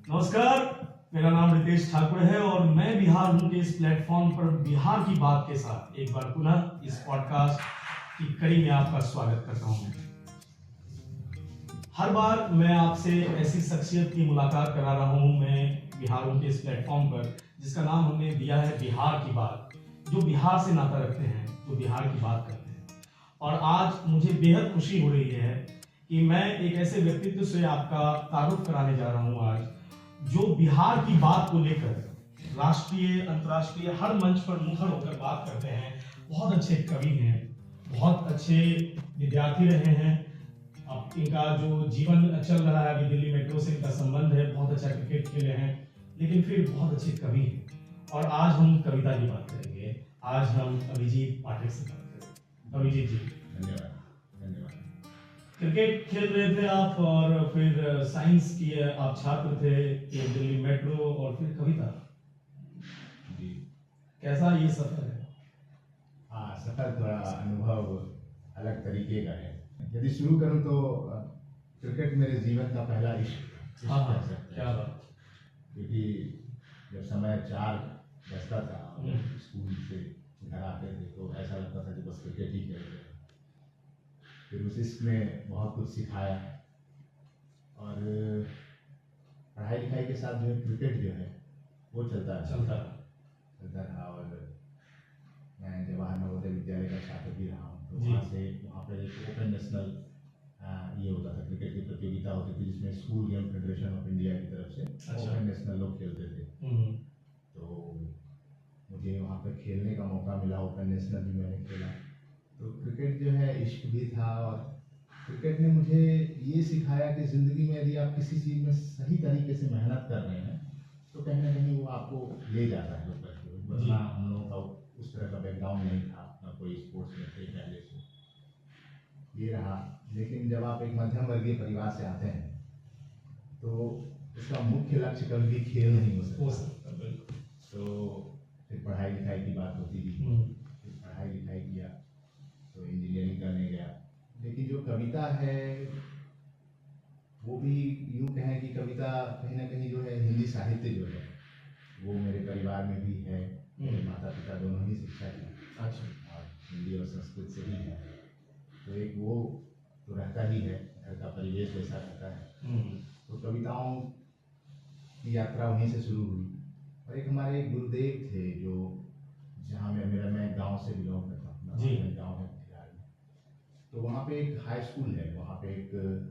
नमस्कार, मेरा नाम रितेश ठाकुर है और मैं बिहार हूँ के इस प्लेटफॉर्म पर बिहार की बात के साथ एक बार पुनः इस पॉडकास्ट की कड़ी में आपका स्वागत करता हूँ। हर बार मैं आपसे ऐसी शख्सियत की मुलाकात करा रहा हूँ मैं बिहार हूँ के इस प्लेटफॉर्म पर, जिसका नाम हमने दिया है बिहार की बात, जो बिहार से नाता रखते हैं, जो बिहार की बात करते हैं। और आज मुझे बेहद खुशी हो रही है कि मैं एक ऐसे व्यक्तित्व से आपका तारुफ कराने जा रहा हूँ आज, जो बिहार की बात को लेकर राष्ट्रीय अंतर्राष्ट्रीय हर मंच पर मुखर होकर बात करते हैं। बहुत अच्छे कवि हैं, बहुत अच्छे विद्यार्थी रहे हैं। अब इनका जो जीवन चल रहा है, अभी दिल्ली मेट्रो से इनका संबंध है, बहुत अच्छा क्रिकेट खेले हैं, लेकिन फिर बहुत अच्छे कवि हैं। और आज हम कविता की बात करेंगे। आज हम अभिजीत पाठक से बात करेंगे। अभिजीत जी, धन्यवाद। क्रिकेट खेल रहे थे आप और फिर साइंस की आप छात्र थे, फिर दिल्ली मेट्रो और फिर कविता। जी कैसा ये सफर है? हाँ, सफर थोड़ा अनुभव अलग तरीके का है। यदि शुरू करूं तो क्रिकेट मेरे जीवन का पहला इश्क हाँ कह सकते क्या हैं। बात। क्योंकि जब समय 4 बजता था और स्कूल से घर आते थे तो ऐसा लगता था कि बस क्रिकेट ही खेलते हैं। फिर उस इश्क ने बहुत कुछ सिखाया और पढ़ाई लिखाई के साथ जो है क्रिकेट जो है वो चलता रहा। और मैं जवाहर नवोदय विद्यालय का छात्र भी रहा हूँ, तो वहाँ पर एक ओपन नेशनल ये होता था, क्रिकेट की प्रतियोगिता होती थी जिसमें school game federation of India की तरफ से ओपन नेशनल लोग खेलते थे। तो मुझे वहाँ पर खेलने का मौका मिला, ओपन नेशनल भी मैंने खेला। तो क्रिकेट जो है इश्क भी था और क्रिकेट ने मुझे ये सिखाया कि ज़िंदगी में यदि आप किसी चीज़ में सही तरीके से मेहनत कर रहे हैं तो कहीं ना कहीं वो आपको ले जाता है ऊपर की ओर। वरना हम लोगों का उस तरह का बैकग्राउंड नहीं था, ना कोई स्पोर्ट्स में थे पहले से ये रहा। लेकिन जब आप एक मध्यम वर्गीय परिवार से आते हैं तो उसका मुख्य लक्ष्य कभी भी खेल नहीं हो सकता। तो फिर पढ़ाई लिखाई की बात होती थी, फिर पढ़ाई लिखाई किया तो इंजीनियरिंग करने गया। लेकिन जो कविता है वो भी यूँ कहें कि कविता कहीं ना कहीं जो है हिंदी साहित्य जो है वो मेरे परिवार में भी है। मेरे माता पिता दोनों ही शिक्षक हैं और हिंदी और संस्कृत से ही है, तो एक वो तो रहता ही है, घर का परिवेश जैसा रहता है। तो कविताओं की यात्रा वहीं से शुरू हुई। और एक हमारे एक गुरुदेव थे जो जहाँ मैं गांव से बिलोंग करता हूँ, गाँव है बिहार में। तो वहाँ पे एक हाई स्कूल है, वहाँ पे एक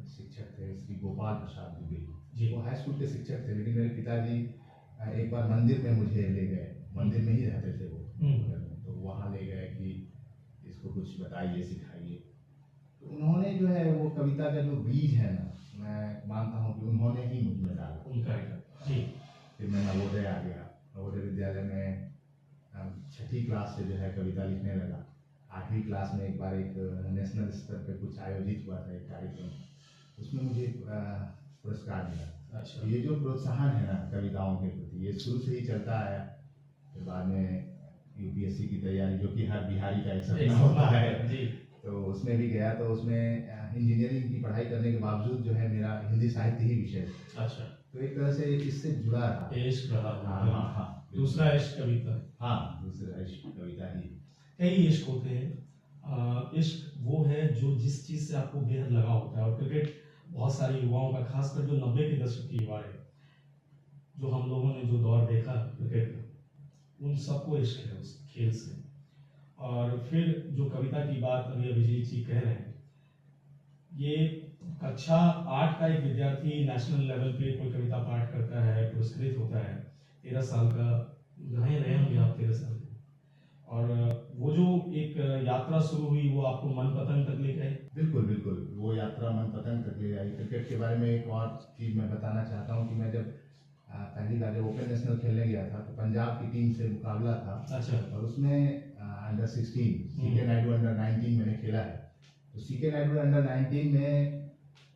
शिक्षक थे श्री गोपाल प्रसाद दुबे। वो हाई स्कूल के शिक्षक थे, लेकिन मेरे पिताजी एक बार मंदिर में मुझे ले गए, मंदिर में ही रहते थे वो, तो वहाँ ले गए कि इसको कुछ बताइए सिखाइए। तो उन्होंने जो है वो कविता का जो बीज है ना, मैं मानता हूँ कि उन्होंने ही मुझ में डाला। फिर मैं नवोदय आ गया, नवोदय विद्यालय में 6ठी क्लास से जो है कविता लिखने लगा। 8वीं क्लास में एक बार एक नेशनल स्तर पे कुछ आयोजित हुआ था एक कार्यक्रम, उसमें मुझे पुरस्कार मिला। तो ये जो प्रोत्साहन है ना कविताओं के प्रति, ये शुरू से ही चलता आया। फिर बाद में यूपीएससी की तैयारी, जो कि हर बिहारी का एक सपना होता है, तो उसमें भी गया। तो उसमें इंजीनियरिंग की पढ़ाई करने के बावजूद जो है मेरा हिंदी साहित्य ही विषय। तो एक तरह से इससे जुड़ा रहा। हाँ, दूसरा इश्क कविता। हाँ, दूसरा इश्क कविता ही। कई इश्क होते हैं। इश्क वो है जो जिस चीज़ से आपको बेहद लगाव होता है, और क्रिकेट बहुत सारे युवाओं का, खासकर जो 90 के दशक के युवा है, जो हम लोगों ने जो दौर देखा क्रिकेट में, उन सबको इश्क है उस खेल से। और फिर जो कविता की बात अभी अभिजीत जी कह रहे हैं, ये कक्षा 8 का एक विद्यार्थी नेशनल लेवल पे कोई कविता पाठ करता है, पुरस्कृत होता है। 13 साल का रहे होंगे आप, 13 साल के। और वो जो एक यात्रा शुरू हुई वो आपको मन पतंग तक ले गए। बिल्कुल, वो यात्रा मन पतंग तक ले गई। क्रिकेट के बारे में एक और चीज़ मैं बताना चाहता हूँ कि मैं जब पहली बार जब ओपन नेशनल खेलने गया था तो पंजाब की टीम से मुकाबला था। और उसमें अंडर 16 सीके नायडू अंडर 19 मैंने खेला है। तो सीके नायडू अंडर 19 में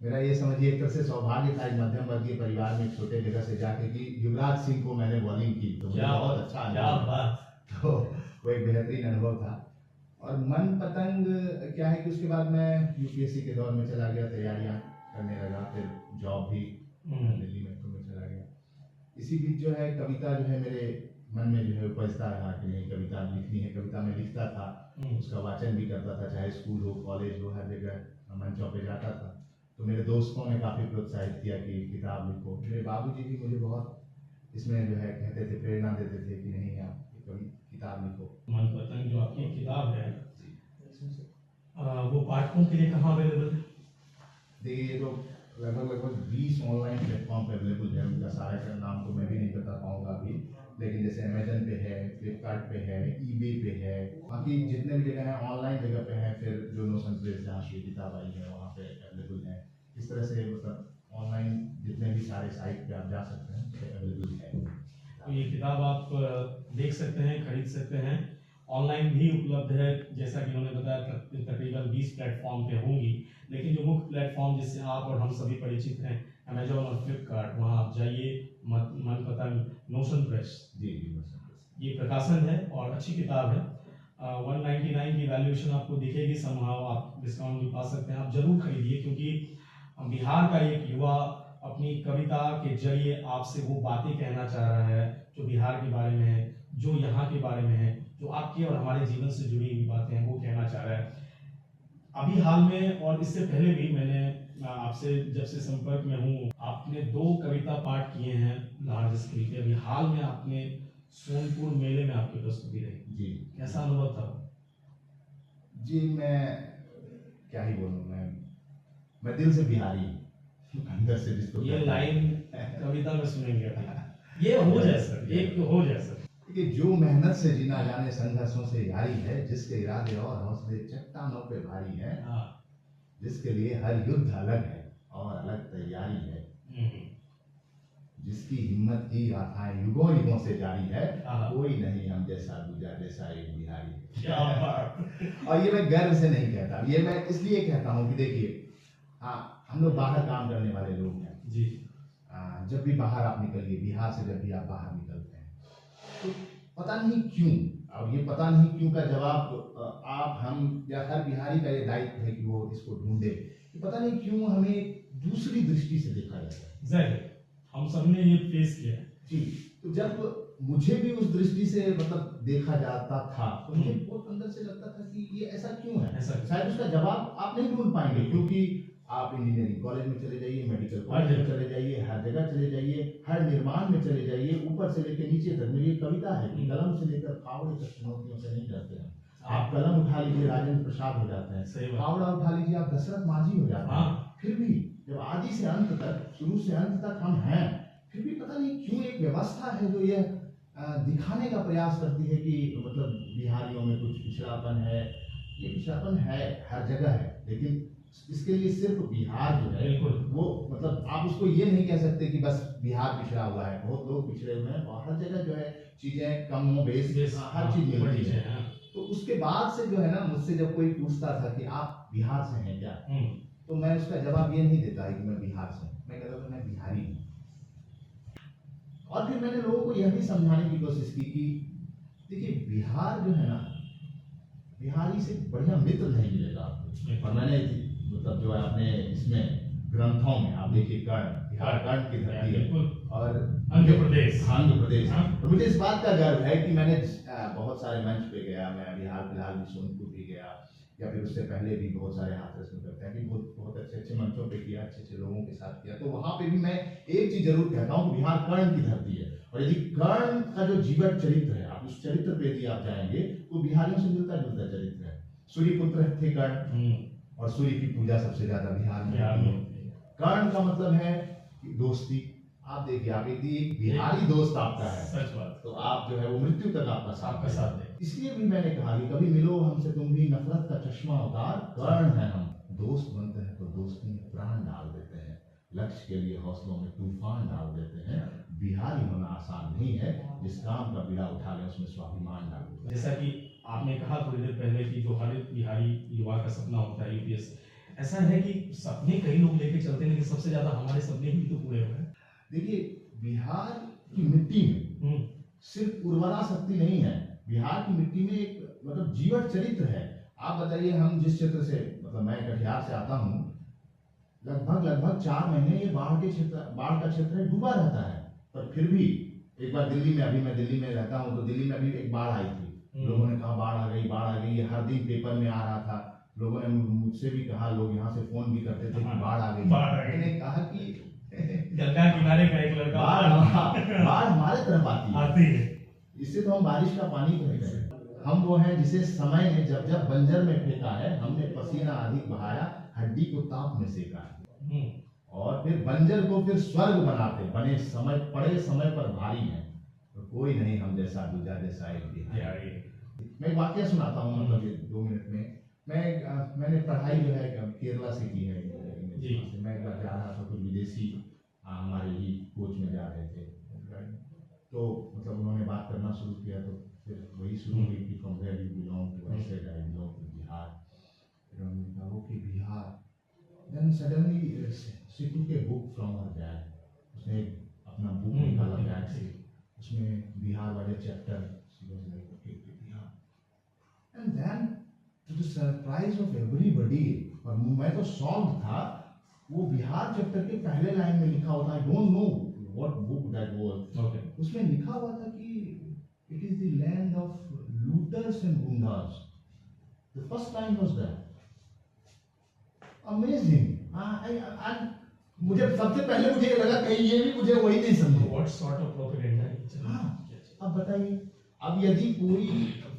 मेरा ये समझिए एक तरह से सौभाग्य था, एक मध्यम वर्गीय परिवार में एक छोटे जगह से जाके कि युवराज सिंह को मैंने बॉलिंग की, तो मुझे बहुत अच्छा अनुभव। तो वो एक बेहतरीन अनुभव था। और मन पतंग क्या है कि उसके बाद मैं यूपीएससी के दौर में चला गया, तैयारियां करने लगा, फिर जॉब भी दिल्ली मेट्रो में चला गया। इसी बीच जो है कविता जो है मेरे मन में जो है उपजता रहा कि नहीं कविता लिखनी है। कविता में लिखता था, उसका वाचन भी करता था, चाहे स्कूल हो कॉलेज हो, हर जगह मंचों पे जाता था। तो मेरे दोस्तों ने काफ़ी प्रोत्साहित किया कि किताब लिखो। मेरे बाबूजी भी मुझे बहुत इसमें जो है कहते थे, प्रेरणा देते थे कि नहीं आप कभी किताब लिखो। मनपसंद जो आपकी किताब है वो पाठकों के लिए कहाँ अवेलेबल है? देखिए ये तो लगभग 20 ऑनलाइन प्लेटफॉर्म पे अवेलेबल है। उनका सारा का नाम तो मैं भी नहीं बता पाऊंगा अभी, लेकिन जैसे अमेजन पे है, फ्लिपकार्ट पे है, ईबे पे है, बाकी जितने भी जगह हैं ऑनलाइन जगह पे हैं। फिर जो नोशन प्रेस जहाँ से किताब आई है वहाँ पे अवेलेबल है। इस तरह से मतलब ऑनलाइन जितने भी सारे साइट पे आप जा सकते हैं अवेलेबल है। तो ये किताब आप देख सकते हैं, खरीद सकते हैं, ऑनलाइन भी उपलब्ध है। जैसा कि उन्होंने बताया तकरीबन 20 प्लेटफॉर्म पे होंगी, लेकिन जो मुख्य प्लेटफॉर्म जिससे आप और हम सभी परिचित हैं, अमेजोन और फ्लिपकार्ट, वहाँ आप जाइए। मनपसंद नोशन प्रेस जी नोशन प्रेस ये प्रकाशन है और अच्छी किताब है। 199 की वैल्यूएशन आपको दिखेगी, समहाउ आप डिस्काउंट भी पा सकते हैं। आप जरूर खरीदिए, क्योंकि बिहार का एक युवा अपनी कविता के जरिए आपसे वो बातें कहना चाह रहा है जो बिहार के बारे में है, जो यहाँ के बारे में है, जो आपके और हमारे जीवन से जुड़ी हुई बातें हैं वो कहना चाह रहा है। अभी हाल में और इससे पहले भी मैंने आपसे जब से संपर्क में हूँ, आपने 2 कविता पाठ किए हैं लार्ज स्केल पे। अभी हाल में आपने सोनपुर मेले में आपकी प्रस्तुति रही जी, कैसा अनुभव था? जी मैं क्या ही बोलूँ, मैं दिल से बिहारी अंदर से जिसको ये लाइन कविता में सुनेंगे। ये हो जाए सर, एक हो जाए सर। कि जो मेहनत से जीना जाने संघर्षों से यारी है, जिसके इरादे और हौसले चट्टानों पे भारी है, जिसके लिए हर युद्ध अलग है और अलग तैयारी है, जिसकी हिम्मत की गाथाएं युगों युगों से जारी है, कोई नहीं हम जैसा दूजा जैसा एक बिहारी है। क्या बात। और ये मैं गर्व से नहीं कहता, ये मैं इसलिए कहता हूँ कि देखिए हम लोग बाहर काम करने वाले लोग हैं जी। जब भी बाहर आप निकलिए, बिहार से जब भी आप बाहर निकलते हैं, तो पता नहीं क्यों, अब ये पता नहीं क्यों का जवाब आप हम या हर बिहारी का ये दायित्व है कि वो इसको ढूंढे कि पता नहीं क्यों हमें दूसरी दृष्टि से देखा जाता है। जाहिर हम सबने ये फेस किया जी। तो जब मुझे भी उस दृष्टि से मतलब देखा जाता था, तो मुझे बहुत अंदर से लगता था कि ये ऐसा क्यों है। शायद उसका जवाब आप नहीं ढूंढ पाएंगे, क्योंकि आप इंजीनियरिंग कॉलेज में चले जाइए, मेडिकल कॉलेज में चले जाइए, हर जगह चले जाइए, हर निर्माण में चले जाइए, ऊपर से लेकर नीचे तक। मेरी एक कविता है कि कलम से लेकर फावड़े तक चुनौतियों से नहीं डरते हैं। आप कलम उठा लीजिए राजेंद्र प्रसाद हो जाते हैं, फावड़ा उठा लीजिए आप दशरथ मांझी हो जाते हैं। फिर भी जब आदि से अंत तक, शुरू से अंत तक हम हैं, फिर भी पता नहीं क्यों एक व्यवस्था है जो यह दिखाने का प्रयास करती है कि मतलब बिहारियों में कुछ पिछड़ापन है। ये पिछड़ापन है, हर जगह है, लेकिन इसके लिए सिर्फ बिहार जो है वो मतलब आप उसको ये नहीं कह सकते कि बस बिहार पिछड़ा हुआ है। बहुत लोग पिछड़े हुए हैं और हर जगह जो है चीजें कम हो बेस हर चीज मिलती है। तो उसके बाद से जो है ना, मुझसे जब कोई पूछता था कि आप बिहार से हैं क्या, तो मैं उसका जवाब ये नहीं देता कि मैं बिहार से हूँ, मैं कहता था मैं बिहारी हूँ। और फिर मैंने लोगों को यह भी समझाने की कोशिश की कि देखिए बिहार जो है ना, बिहारी से बढ़िया मित्र नहीं मिलेगा आपको। और मैंने मतलब जो है अपने इसमें ग्रंथों में आप देखिए कर्ण, बिहार कर्ण की धरती है और आंध्र प्रदेश। और मुझे इस बात का गर्व है कि मैंने बहुत सारे मंच पे गया। मैं बिहार फिलहाल भी सोनपुर भी गया, या फिर उससे पहले भी बहुत सारे हाथरस में करते हैं कि बहुत अच्छे मंचों पे किया, अच्छे लोगों के साथ किया। तो वहां पे भी मैं एक चीज जरूर कहता हूँ कि बिहार कर्ण की धरती है। और यदि कर्ण का जो जीवन चरित्र है, आप उस चरित्र पे यदि आप जाएंगे तो बिहारियों से मिलता जुलता चरित्र है। सूर्य पुत्र थे कर्ण, और सूर्य की पूजा सबसे ज्यादा बिहार में होती है। कर्ण का मतलब है दोस्ती। आप देखिए, आप यदि एक बिहारी दोस्त आपका है, सच बात, तो आप जो है वो मृत्यु तक आपका साथ दे। इसलिए भी मैंने कहा कि कभी मिलो हमसे तुम भी, नफरत का चश्मा उतार, कर्ण है हम। दोस्त बनते हैं तो दोस्ती में प्राण डाल देते हैं, लक्ष्य के लिए हौसलों में तूफान डाल देते हैं। बिहारी होना आसान नहीं है, जिस काम का बीड़ा उठा ले उसमें स्वाभिमान डाल देते हैं। जैसा कि आपने कहा थोड़ी देर पहले कि जो हर बिहारी युवा का सपना होता है यूपीएस, ऐसा है कि सपने कई लोग लेके चलते हैं, लेकिन सबसे ज्यादा हमारे सपने ही तो पूरे हुए हैं। देखिए बिहार की मिट्टी में सिर्फ उर्वरा शक्ति नहीं है, बिहार की मिट्टी में एक मतलब जीवन चरित्र है। आप बताइए, हम जिस क्षेत्र से मतलब मैं कटिहार से आता हूँ, लगभग 4 महीने ये बाढ़ का क्षेत्र डूबा रहता है, पर फिर भी एक बार दिल्ली में, अभी मैं दिल्ली में रहता हूँ, तो दिल्ली में अभी एक बाढ़ आई थी। लोगों ने कहा बाढ़ आ गई, बाढ़ आ गई, हर दिन पेपर में आ रहा था। लोगों ने मुझसे भी कहा, लोग यहाँ से फोन भी करते थे कि बाढ़ आ गई। मैंने कहा कि गंगा किनारे का एक लड़का, बाढ़ हमारे तरफ आती है। इससे तो हम बारिश का पानी कहते हैं। हम वो हैं जिसे समय ने जब जब बंजर में फेंका है, हमने पसीना अधिक बहाया, हड्डी को ताप में सेका है, और फिर बंजर को फिर स्वर्ग बनाते बने, समय पड़े समय पर भारी है, तो कोई नहीं हम जैसा दूजा जैसा एक बिहारी। मैं एक वाकया सुनाता हूँ, मतलब ये 2 मिनट में। मैंने पढ़ाई जो है केरला से की है। मैं एक बार जा रहा था, कुछ विदेशी हमारे ही कोच में जा रहे थे, तो मतलब उन्होंने बात करना शुरू किया, तो फिर वही शुरू हुई कि from where you belong to, I said I belong to Bihar. फिर उन्होंने कहा okay Bihar. Then suddenly she took a book from her bag. उसने अपना बुक निकाला बैग से, उसमें बिहार वाले chapter, she was like okay Bihar. And then to the surprise of everybody, और मैं तो शॉक्ड था, वो बिहार चैप्टर के पहले लाइन में लिखा होता, I don't know what book that was, उसमें लिखा हुआ था कि it is the land of looters and goondas. The first time was that amazing. मुझे सबसे पहले मुझे लगा कहीं ये भी मुझे वही नहीं समझे। What sort of propaganda. अब बताइए, अब यदि कोई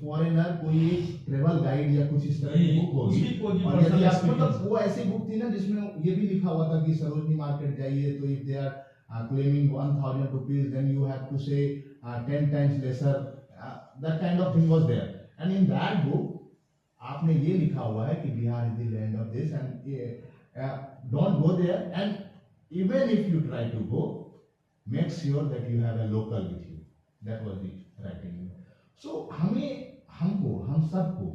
फॉरेनर, कोई एक ट्रेवल गाइड या कुछ इस तरह की बुक होगी, और यदि आप, मतलब वो ऐसी बुक थी ना जिसमें ये भी लिखा हुआ था कि सरोजनी मार्केट जाइए तो if they are claiming 1000 rupees then you have to say 10 times lesser, that kind of thing was there. And in that book आपने ये लिखा हुआ है कि Bihar is the land of this, and don't go there, and even if you try to go, make sure that you have a local with you. That was the writing. So हम सबको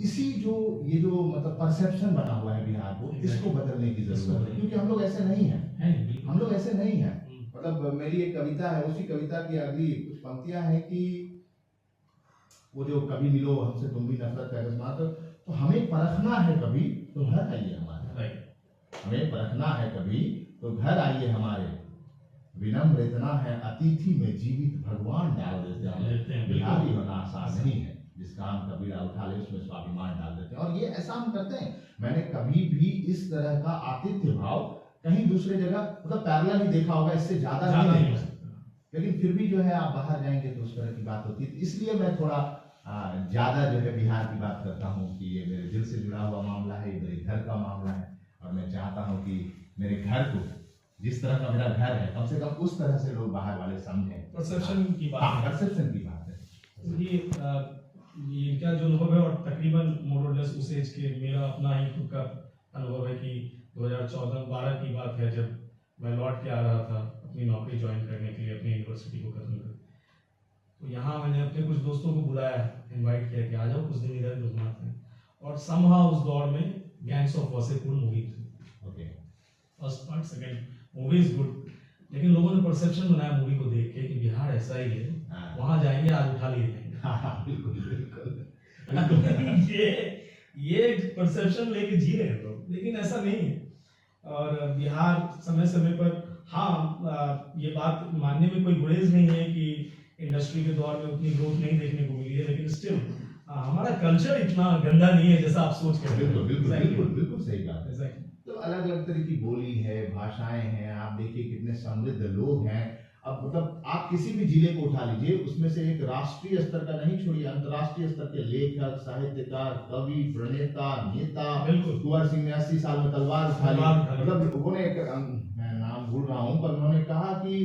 इसी ये जो मतलब परसेप्शन बना हुआ है बिहार को, इसको बदलने की जरूरत है, क्योंकि हम लोग ऐसे नहीं हैं। हम लोग ऐसे नहीं हैं। मतलब मेरी एक कविता है, उसी कविता की अगली कुछ पंक्तियां हैं कि वो जो कभी मिलो हमसे तुम भी नफरत का अकस्मात, तो हमें परखना है कभी तो घर आइए हमारे, हमें परखना है कभी तो घर आइए हमारे, विनम्र इतना है अतिथि में जीवित भगवान डाल देते हैं। बिहारी होना आसान नहीं है, जिस काम का बीड़ा उठा ले उसमें स्वाभिमान डाल देते हैं, और ये ऐसा हम करते हैं। मैंने कभी भी इस तरह का आतिथ्य भाव कहीं दूसरे जगह, मतलब पैरेलल ही देखा होगा, इससे ज्यादा नहीं हो सकता। लेकिन फिर भी जो है आप बाहर जाएंगे तो उस तरह की बात होती है। इसलिए मैं थोड़ा ज्यादा जो है बिहार की बात करता हूँ कि ये मेरे दिल से जुड़ा हुआ मामला है, ये मेरे घर का मामला है, और मैं चाहता हूँ कि मेरे घर को, जिस तरह का मेरा घर है, कम से कम उस तरह से लोग बाहर वाले समझें। परसेप्शन की बात है, परसेप्शन की बात है। ये इनका जो अनुभव है, और तकरीबन मोर और लेस उस एज के, मेरा अपना ही खुद का अनुभव है कि 2014-12 की बात है, जब मैं लौट के आ रहा था अपनी नौकरी ज्वाइन करने के लिए, अपनी यूनिवर्सिटी को खत्म कर, तो यहाँ मैंने अपने कुछ दोस्तों को बुलाया, इनवाइट किया कि आ जाओ कुछ दिन इधर घुमाते हैं, और समहाउ उस दौर में गैंग्स ऑफ वासेपुर मूवी थी। First part, second movie is good, लेकिन लोगों ने परसेप्शन बनाया मूवी को देख के कि बिहार ऐसा ही है, वहां जाएंगे आज उठा लिए जाएंगे। बिल्कुल। ये परसेप्शन लेके जी रहे हैं लोग, लेकिन ऐसा नहीं है। और बिहार समय समय पर, हाँ ये बात मानने में कोई गुरेज नहीं है कि इंडस्ट्री के दौर में उतनी ग्रोथ नहीं देखने को मिली है, लेकिन स्टिल हमारा कल्चर इतना गंदा नहीं है जैसा आप सोच के। बिल्कुल सही बात है। तो अलग अलग तरह की बोली है, भाषाएं हैं, आप देखिए कितने समृद्ध लोग हैं। अब मतलब आप किसी भी जिले को उठा लीजिए, उसमें से एक राष्ट्रीय स्तर का नहीं छोड़िए, अंतर्राष्ट्रीय स्तर के लेखक, साहित्यकार, कवि, प्रणेता, नेता, कुंवर सिंह ने 80 साल में तलवार उठा ली। मतलब उन्होंने, मैं नाम भूल रहा हूँ, पर उन्होंने कहा कि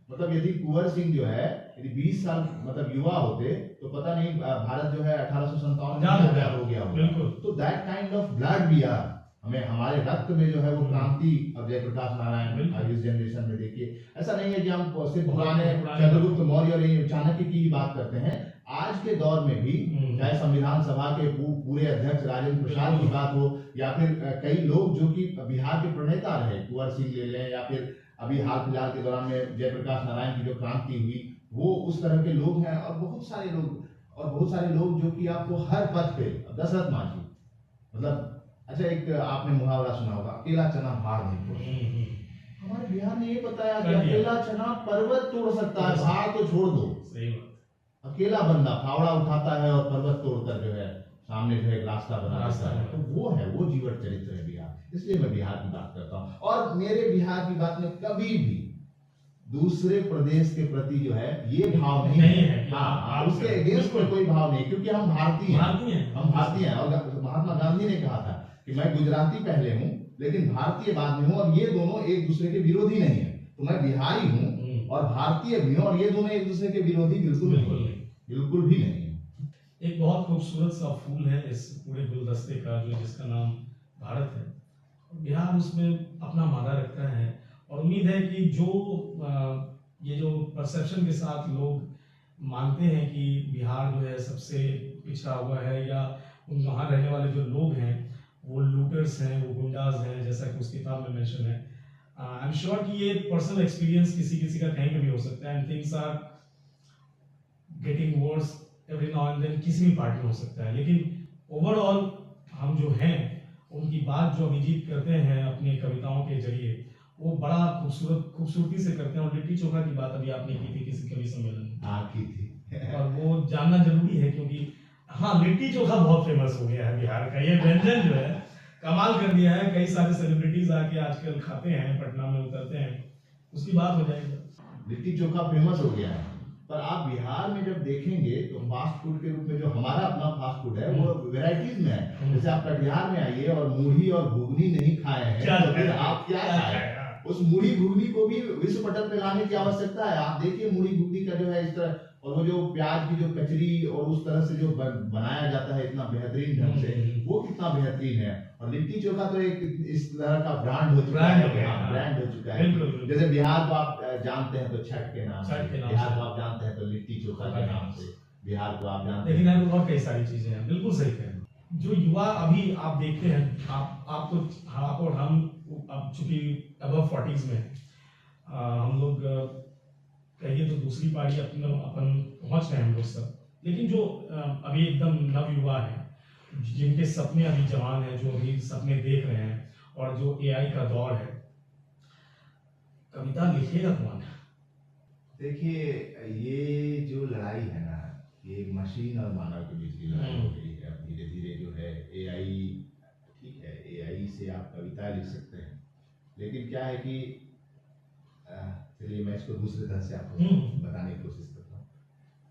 मतलब यदि कुंवर सिंह जो है यदि 20 साल मतलब युवा होते तो पता नहीं भारत जो है 1857 में आजाद हो गया होगा। तो दैट काइंड ऑफ ब्लड भी आर हमें, हमारे रक्त में जो है वो क्रांति। अब जयप्रकाश नारायण इस जनरेशन में देखिए, ऐसा नहीं है कि हम सिर्फ पुराने चंद्रगुप्त मौर्य और चाणक्य की बात करते हैं। आज के दौर में भी चाहे संविधान सभा के पूरे अध्यक्ष राजेंद्र प्रसाद की बात हो, या फिर कई लोग जो कि बिहार के प्रणेता रहे, कुंवर सिंह ले लें, या फिर अभी हाल फिलहाल के दौरान में जयप्रकाश नारायण की जो क्रांति हुई, वो उस तरह के लोग हैं। और बहुत सारे लोग जो कि आपको हर पद पे, दशरथ मांझी, मतलब अच्छा, एक आपने मुहावरा सुना होगा, अकेला चना भार नहीं फोड़ता। हमारे बिहार ने ये बताया कि कर दिया। अकेला चना पर्वत तोड़ सकता है, भार तो छोड़ दो। सही बात। अकेला बंदा फावड़ा उठाता है और पर्वत तोड़कर जो है सामने जो है एक रास्ता बना रास्ता देता है। तो वो है, वो जीवट चरित्र है बिहार, इसलिए मैं बिहार की बात करता हूँ। और मेरे बिहार की बात में कभी भी दूसरे प्रदेश के प्रति जो है ये भाव नहीं नहीं है। है कि आप उसके अगेंस्ट में कोई भाव नहीं, क्योंकि हम भारतीय भारतीय हैं। हम भारतीय हैं। और महात्मा गांधी ने कहा था कि मैं गुजराती पहले हूँ लेकिन भारतीय बाद में हूँ, और ये दोनों एक दूसरे के विरोधी नहीं है। तो मैं बिहारी हूँ और भारतीय भी हूँ, और ये दोनों एक दूसरे के विरोधी बिल्कुल नहीं, बिल्कुल भी नहीं है। एक बहुत खूबसूरत सा फूल है इस पूरे गुलदस्ते का, जो जिसका नाम भारत है। बिहार उसमें अपना मादा रखता है, और उम्मीद है कि जो ये जो परसेप्शन के साथ लोग मानते हैं कि बिहार जो है सबसे पिछड़ा हुआ है, या उन वहाँ रहने वाले जो लोग हैं वो लूटर्स हैं, वो गुंडाज हैं, जैसा कि उस किताब में मेंशन है। आई एम श्योर कि ये पर्सनल एक्सपीरियंस किसी किसी का कहीं पे भी हो सकता है, and things are getting worse every now and then, किसी भी पार्टी में हो सकता है। लेकिन ओवरऑल हम जो हैं उनकी बात जो अभिजीत करते हैं अपनी कविताओं के जरिए, वो बड़ा खूबसूरती से करते हैं। और लिट्टी चोखा की बात अभी आपने की थी किसी कवि सम्मेलन में, की थी और वो जानना जरूरी है, क्योंकि हाँ, लिट्टी चोखा बहुत फेमस हो गया है बिहार का। ये व्यंजन जो है कमाल कर दिया है, कई सारे सेलिब्रिटीज आके आजकल खाते हैं, पटना में उतरते हैं, उसकी बात हो जाएगी। लिट्टी चोखा फेमस हो गया है, पर आप बिहार में जब देखेंगे तो फास्ट फूड के रूप में जो हमारा अपना फास्ट फूड है वो वैरायटीज में है। जैसे आप कटिहार में आइए और मूढ़ी और घुगनी नहीं खाए हैं तो फिर आप क्या खाए? उस मूढ़ी घुगनी को भी विश्व पटल पे लाने की आवश्यकता है। आप देखिए मूढ़ी घुगनी का जो है इस तरह, और वो जो प्याज की जो कचरी और उस तरह से जो बनाया जाता है इतना बेहतरीन ढंग से, वो कितना बेहतरीन है। और लिट्टी चोखा तो एक इस तरह का ब्रांड हो चुका है, ब्रांड हो चुका है। जैसे बिहार को आप जानते हैं तो छठ के नाम से, बिहार को आप जानते हैं तो लिट्टी चोखा के नाम से बिहार को आप जानते हैं। लेकिन और कई सारी चीजें हैं, बिल्कुल सही कह रहे हैं। जो युवा अभी आप देखते हैं, आप तो आप और हम अब चूंकि अबव 40s में हम लोग कहिए तो दूसरी पारी अपन पहुंच रहे हैं हम लोग सब। लेकिन जो अभी एकदम नव युवा है, जिनके सपने अभी जवान हैं, जो अभी सपने देख रहे हैं, और जो एआई का दौर है, कविता लिखेगा कौन? देखिए, ये जो लड़ाई है ना, ये मशीन और मानव के बीच की लड़ाई हो गई है। अब धीरे धीरे जो है एआई, ठीक है, एआई से आप कविता लिख सकते हैं, लेकिन क्या है कि चलिए मैं इसको दूसरे तरह से आपको बताने की कोशिश करता हूँ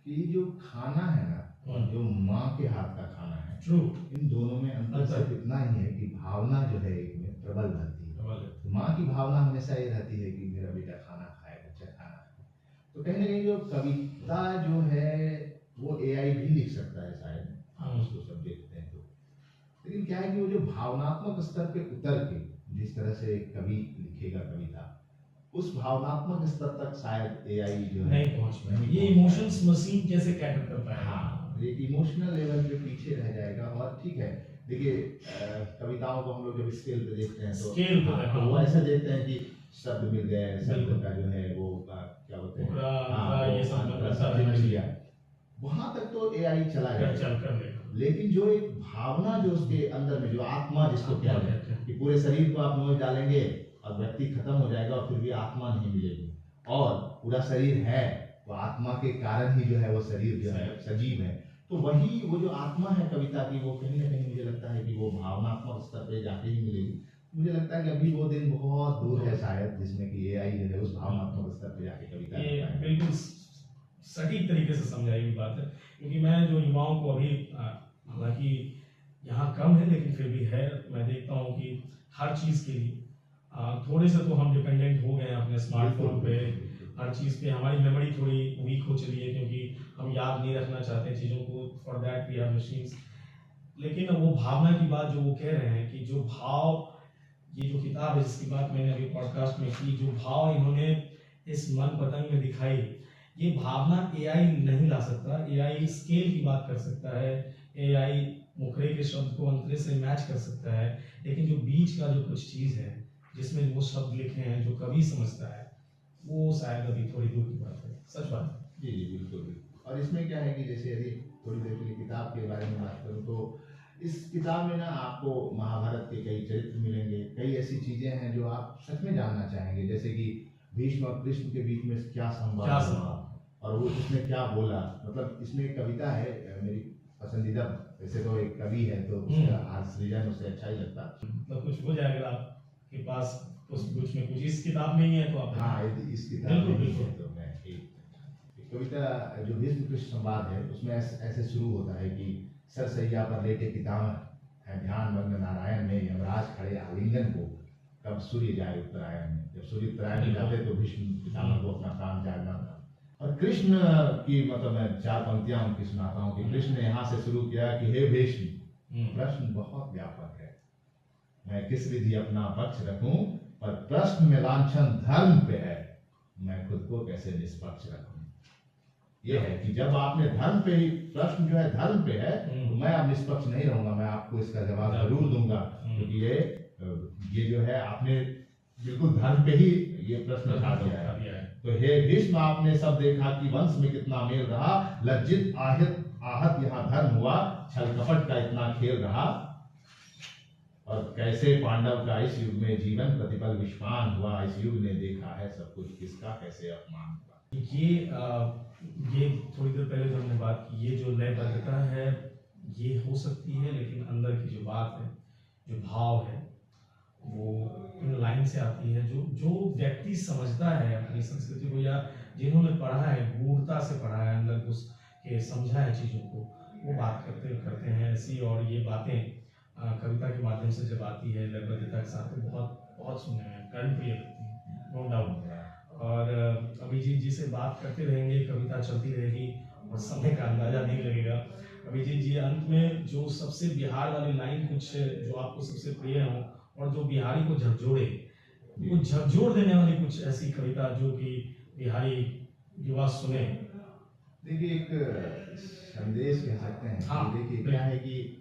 कि जो खाना है ना, और जो माँ के हाथ का खाना है, इन दोनों में अंतर सिर्फ इतना ही है कि भावना जो है एक में प्रबल रहती है। तो माँ की भावना हमेशा ये रहती है कि मेरा बेटा खाना खाए, बच्चा खाना खाए। तो कहीं ना कहीं जो कविता जो है वो एआई भी लिख सकता है शायद, आप उसको सब देखते हैं तो। लेकिन क्या है कि वो जो भावनात्मक स्तर पे उतर के जिस तरह से कवि लिखेगा कविता, उस भावनात्मक स्तर तक शायद एआई जो है नहीं पहुंच पाएगा। ये इमोशंस मशीन कैसे कैटर कर पाएगा? हाँ, एक इमोशनल लेवल पे पीछे रह जाएगा। और ठीक है, देखिए कविताओं को हम लोग जब स्केल पे देखते हैं तो वो ऐसा देखते हैं कि शब्द मिल गए, शब्द का जो है वो क्या बोलते हैं, ये सब मिल गया, वहां तक तो एआई चला जाएगा। लेकिन जो एक भावना जो उसके अंदर में, जो आत्मा जिसको क्या है कि पूरे शरीर को आप नोच डालेंगे और व्यक्ति खत्म हो जाएगा और फिर भी आत्मा नहीं मिलेगी, और पूरा शरीर है तो आत्मा के कारण ही जो है वो शरीर जो है सजीव है। तो वही वो जो आत्मा है कविता की, वो कहीं ना कहीं मुझे लगता है कि वो भावनात्मक स्तर पे जाके ही मिलेगी। मुझे लगता है कि अभी वो दिन बहुत दूर है शायद जिसमें कि एआई जो है उस भावनात्मक स्तर पे जाके कविता ये बिल्कुल सटीक तरीके से समझाई हुई बात है। क्योंकि मैं जो युवाओं को अभी, हालांकि यहाँ कम है लेकिन फिर भी है, मैं देखता हूँ कि हर चीज़ के लिए थोड़े से तो हम डिपेंडेंट हो गए हैं अपने स्मार्टफोन पे, हर चीज़ पे हमारी मेमोरी थोड़ी वीक हो चली है, क्योंकि हम याद नहीं रखना चाहते चीज़ों को, for that we have machines. लेकिन वो भावना की बात जो वो कह रहे हैं कि जो भाव, ये जो किताब है जिसकी बात मैंने अभी पॉडकास्ट में की, जो भाव इन्होंने इस मन पतंग में दिखाई, ये भावना एआई नहीं ला सकता। एआई स्केल की बात कर सकता है, एआई मुखड़े के शब्द को अंतरे से मैच कर सकता है, लेकिन जो बीच का जो कुछ चीज़ है जिसमें वो शब्द लिखे हैं जो कवि समझता है, वो शायद अभी थोड़ी दूर की बात है। सच बात है। जी जी बिल्कुल बिल्कुल। और इसमें क्या है कि जैसे यदि थोड़ी देर के लिए किताब के बारे में बात करूँ तो इस किताब में ना आपको महाभारत के कई चरित्र मिलेंगे, कई ऐसी चीजें हैं जो आप सच में जानना चाहेंगे, जैसे कि भीष्म और कृष्ण के बीच में क्या संवाद हुआ और वो उसने क्या बोला। मतलब इसमें एक कविता है मेरी पसंदीदा, वैसे तो एक कवि है तो उसका हास्य सृजन उसे अच्छा ही लगता। मतलब कुछ हो जाएगा आपके पास कुछ में कुछ इस किताब में ही है तो आप हाँ, इस किताब में ही है तो मैं एक कविता जो भीष्म कृष्ण संवाद है उसमें ऐसे शुरू होता है कि सरसैया पर लेटे पितामह है ध्यान मग्न नारायण में यमराज खड़े आलिंगन को, कब सूर्य जाए उत्तरायण में। जब सूर्य उत्तरायण में जाते तो भीष्म पितामह को अपना प्राण त्यागना था। और कृष्ण की मतलब मैं 4 पंक्तियां उनकी सुनाता हूँ कि कृष्ण ने यहाँ से शुरू किया कि हे भीष्म, प्रश्न बहुत व्यापक है, मैं किस विधि अपना पक्ष रखूं, पर प्रश्न में लांछन धर्म पे है, मैं खुद को कैसे निष्पक्ष रखूं। ये है कि जब आपने धर्म पे ही प्रश्न जो है धर्म पे है तो मैं अब निष्पक्ष नहीं रहूंगा, मैं आपको इसका जवाब जरूर दूंगा, क्योंकि ये जो है आपने बिल्कुल धर्म पे ही ये प्रश्न उठा दिया है। तो हे भीष्म, आपने सब देखा कि वंश में कितना मेल रहा, लज्जित आहत यहाँ धर्म हुआ, छल कपट का इतना खेल रहा, और कैसे पांडव का इस युग में जीवन प्रतिपल विस्मान हुआ, इस युग ने देखा है सब कुछ किसका कैसे अपमान हुआ। ये थोड़ी देर पहले जो हमने बात की, ये जो लयबद्धता है ये हो सकती है, लेकिन अंदर की जो बात है, जो भाव है, वो इन लाइन से आती है। जो व्यक्ति समझता है अपनी संस्कृति को, या जिन्होंने पढ़ा है, गूढ़ता से पढ़ा है, अंदर घुस के समझा है चीज़ों को, वो बात करते हैं ऐसी। और ये बातें कविता के माध्यम से जब आती है लयबद्धता के साथ, तो बहुत सुनने में कर्णप्रिय लगती है, नो डाउट। और अभिजीत जी से बात करते रहेंगे, कविता चलती रहेगी और समय का अंदाजा नहीं लगेगा। अभिजीत जी, अंत में जो सबसे बिहार वाली लाइन कुछ जो आपको सबसे प्रिय हो और जो बिहारी को झकझोड़े, वो झकझोड़ देने वाली कुछ ऐसी कविता जो कि बिहारी युवा सुने। देखिए, एक संदेश कह सकते हैं। हाँ, देखिए क्या है कि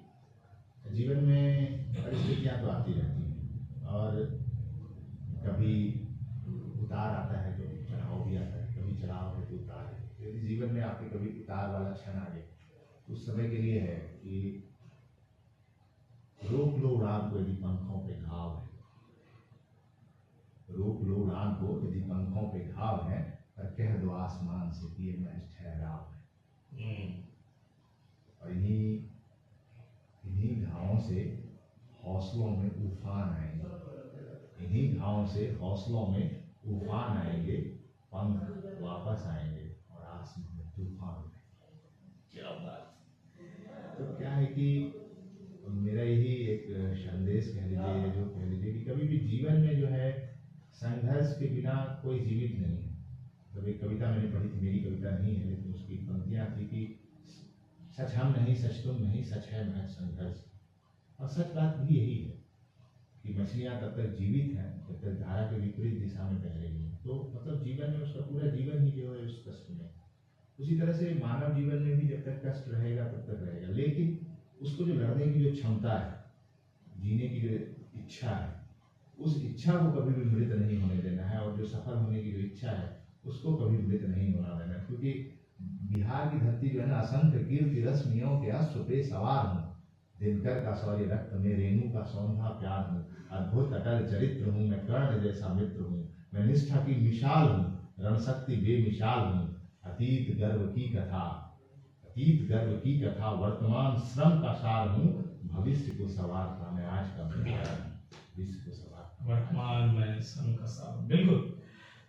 जीवन में परिस्थितियां तो आती रहती हैं और कभी उतार आता है, कभी चढ़ाव भी आता है, कभी चढ़ाव है तो उतार है। यदि जीवन में आपके कभी उतार वाला क्षण आ गए तो उस समय के लिए है कि रोक लो उड़ान को यदि पंखों पे घाव है, रोक लो उड़ान को यदि पंखों पे घाव है, और कह दो आसमान से कि ये महज ठहराव है। और इन्हीं घावों से हौसलों में उफान आएंगे, इन्हीं घावों से हौसलों में उफान आएंगे, पंख वापस आएंगे और आसमान में तूफान उठेंगे। क्या बात। तो क्या है कि मेरा यही एक संदेश कह लीजिए, जो कह लीजिए कि कभी भी जीवन में जो है संघर्ष के बिना कोई जीवित नहीं है। तो एक कविता मैंने पढ़ी थी, मेरी कविता नहीं है लेकिन उसकी पंक्तियां थी कि सच हम नहीं, सच तुम नहीं, सच है महज संघर्ष। और सच बात भी यही है कि मछलियां तब तक जीवित हैं जब तक धारा के विपरीत दिशा में बह रही हैं। तो मतलब जीवन में उसका पूरा जीवन ही जो है उस कष्ट में। उसी तरह से मानव जीवन में भी जब तक कष्ट रहेगा तब तक रहेगा, लेकिन उसको जो लड़ने की जो क्षमता है, जीने की जो इच्छा है, उस इच्छा को कभी भी मृत नहीं होने देना है। और जो सफल होने की जो इच्छा है उसको कभी मृत नहीं होना देना है। क्योंकि बिहार की धरती जो है ना, असंख्य कीर्ति रश्मियों के अश्व पे सवार हूँ, दिनकर का शौर्य रक्त में रेणु का सौंधा प्यार हूँ, अद्भुत अटल चरित्र हूँ, मैं कर्ण जैसा मित्र हूँ, मैं निष्ठा की मिसाल हूँ, रणशक्ति बेमिसाल हूँ, अतीत गर्व की कथा वर्तमान श्रम का सार हूँ, भविष्य को सवारता मैं आज का भविष्य को सवारता वर्तमान में श्रम का सार। बिल्कुल,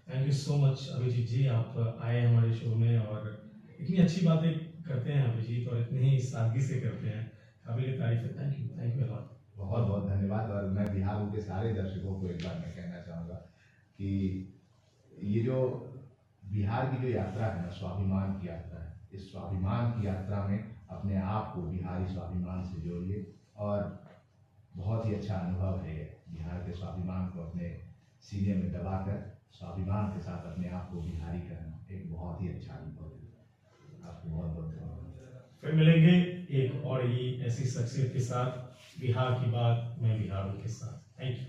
thank you so much Abhijit ji, आप आए हमारे शो में और इतनी अच्छी बातें करते हैं अभिजीत, और इतनी ही सादगी से करते हैं, काबिल तारीफ है। Thank you lot. बहुत बहुत धन्यवाद। और मैं बिहार के सारे दर्शकों को एक बार मैं कहना चाहूँगा कि ये जो बिहार की जो यात्रा है ना, स्वाभिमान की यात्रा है, इस स्वाभिमान की यात्रा में अपने आप को बिहारी स्वाभिमान से जोड़िए और बहुत ही अच्छा अनुभव है बिहार के स्वाभिमान को अपने सीने में दबाकर स्वाभिमान के साथ अपने आप को बिहारी करना एक बहुत ही अच्छा अनुभव है। आपको बहुत बहुत धन्यवाद। फिर मिलेंगे एक और ही ऐसी शख्सियत के साथ, बिहार की बात में बिहारों के साथ। Thank you.